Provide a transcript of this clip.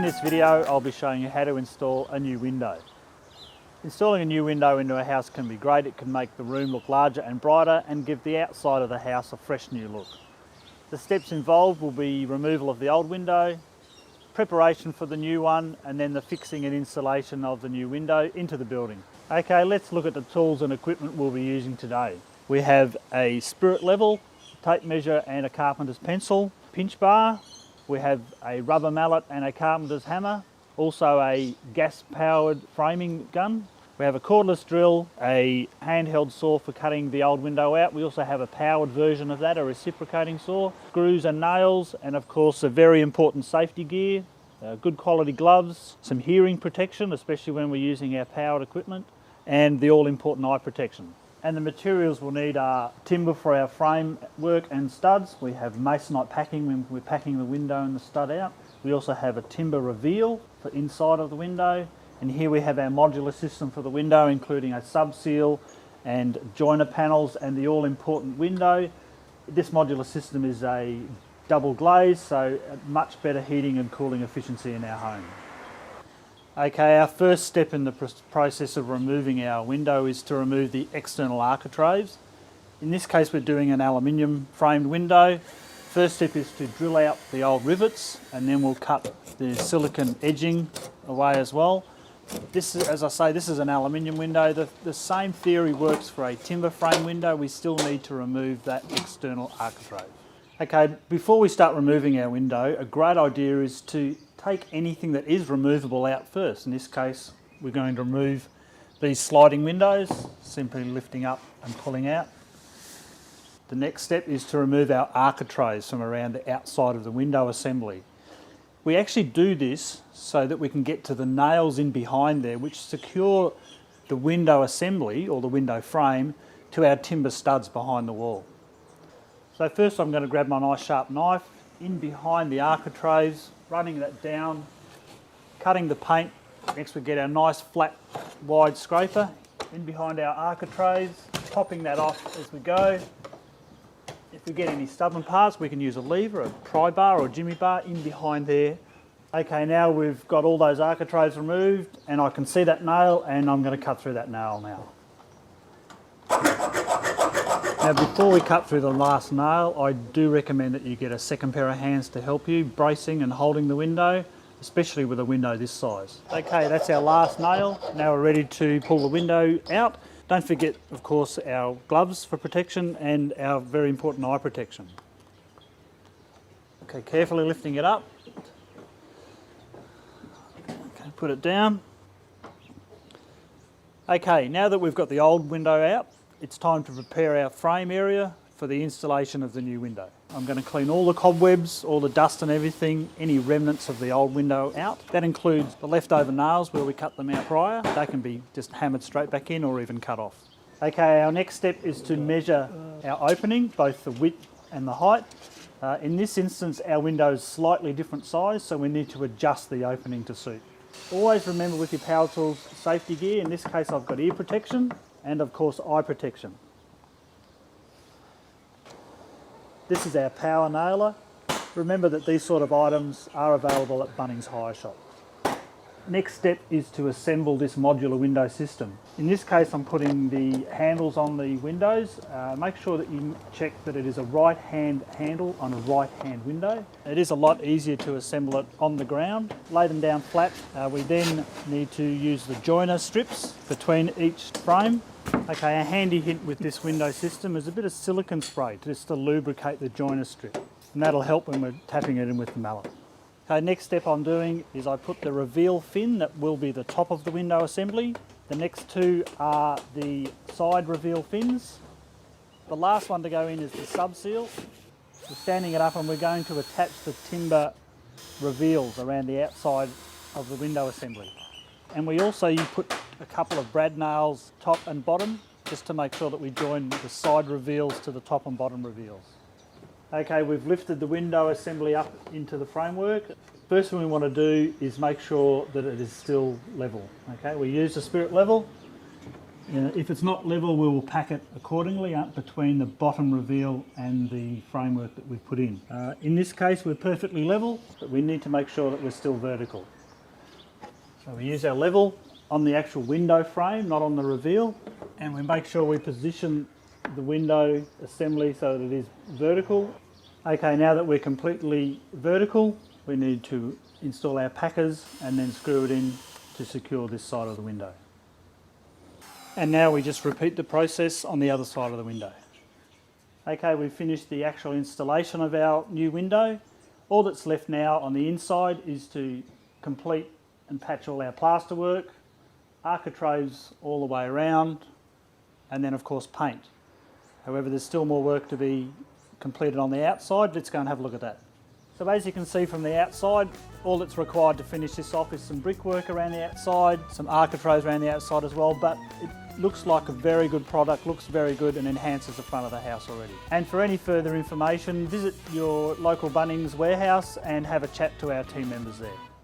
this video, I'll be showing you how to install a new window. Installing a new window into a house can be great. It can make the room look larger and brighter and give the outside of the house a fresh new look. The steps involved will be removal of the old window, preparation for the new one, and then the fixing and installation of the new window into the building. Okay, let's look at the tools and equipment we'll be using today. We have a spirit level, tape measure and a carpenter's pencil, pinch bar. We have a rubber mallet and a carpenter's hammer, also a gas-powered framing gun. We have a cordless drill, a handheld saw for cutting the old window out. We also have a powered version of that, a reciprocating saw, screws and nails, and of course a very important safety gear, good quality gloves, some hearing protection, especially when we're using our powered equipment, and the all-important eye protection. And the materials we'll need are timber for our frame work and studs. We have masonite packing when we're packing the window and the stud out. We also have a timber reveal for inside of the window. And here we have our modular system for the window, including a sub-seal and joiner panels and the all-important window. This modular system is a double glaze, so much better heating and cooling efficiency in our home. Okay, our first step in the process of removing our window is to remove the external architraves. In this case we're doing an aluminium framed window. First step is to drill out the old rivets, and then we'll cut the silicone edging away as well. This is, as I say, this is an aluminium window. The same theory works for a timber frame window. We still need to remove that external architrave. Okay, before we start removing our window, a great idea is to take anything that is removable out first. In this case, we're going to remove these sliding windows, simply lifting up and pulling out. The next step is to remove our architraves from around the outside of the window assembly. We actually do this so that we can get to the nails in behind there, which secure the window assembly or the window frame to our timber studs behind the wall. So first I'm going to grab my nice sharp knife in behind the architraves, running that down, cutting the paint. Next we get our nice flat wide scraper in behind our architraves, popping that off as we go. If we get any stubborn parts, we can use a lever, a pry bar or a jimmy bar in behind there. Okay, now we've got all those architraves removed and I can see that nail, and I'm going to cut through that nail now. Now before we cut through the last nail, I do recommend that you get a second pair of hands to help you, bracing and holding the window, especially with a window this size. Okay, that's our last nail. Now we're ready to pull the window out. Don't forget, of course, our gloves for protection and our very important eye protection. Okay, carefully lifting it up. Okay, put it down. Okay, now that we've got the old window out, it's time to prepare our frame area for the installation of the new window. I'm going to clean all the cobwebs, all the dust and everything, any remnants of the old window out. That includes the leftover nails where we cut them out prior. They can be just hammered straight back in or even cut off. Okay, our next step is to measure our opening, both the width and the height. In this instance, our window is slightly different size, so we need to adjust the opening to suit. Always remember with your power tools safety gear. In this case, I've got ear protection and of course eye protection. This is our power nailer. Remember that these sort of items are available at Bunnings Hire Shop. Next step is to assemble this modular window system. In this case I'm putting the handles on the windows. Make sure that you check that it is a right hand handle on a right hand window. It is a lot easier to assemble it on the ground. Lay them down flat. We then need to use the joiner strips between each frame. Okay, a handy hint with this window system is a bit of silicone spray just to lubricate the joiner strip, and that'll help when we're tapping it in with the mallet. Okay, next step I'm doing is I put the reveal fin that will be the top of the window assembly. The next two are the side reveal fins. The last one to go in is the sub-seal. We're standing it up and we're going to attach the timber reveals around the outside of the window assembly. And we also put a couple of brad nails top and bottom just to make sure that we join the side reveals to the top and bottom reveals. Okay, we've lifted the window assembly up into the framework. First thing we want to do is make sure that it is still level. Okay, we use the spirit level If it's not level, we will pack it accordingly up between the bottom reveal and the framework that we've put in. In this case, we're perfectly level, but we need to make sure that we're still vertical. So we use our level on the actual window frame, not on the reveal, and we make sure we position the window assembly so that it is vertical. Okay, now that we're completely vertical, we need to install our packers and then screw it in to secure this side of the window. And now we just repeat the process on the other side of the window. Okay, we've finished the actual installation of our new window. All that's left now on the inside is to complete and patch all our plasterwork, architraves all the way around, and then of course paint. However, there's still more work to be completed on the outside. Let's go and have a look at that. So as you can see from the outside, all that's required to finish this off is some brickwork around the outside, some architraves around the outside as well, but it looks like a very good product, looks very good and enhances the front of the house already. And for any further information, visit your local Bunnings warehouse and have a chat to our team members there.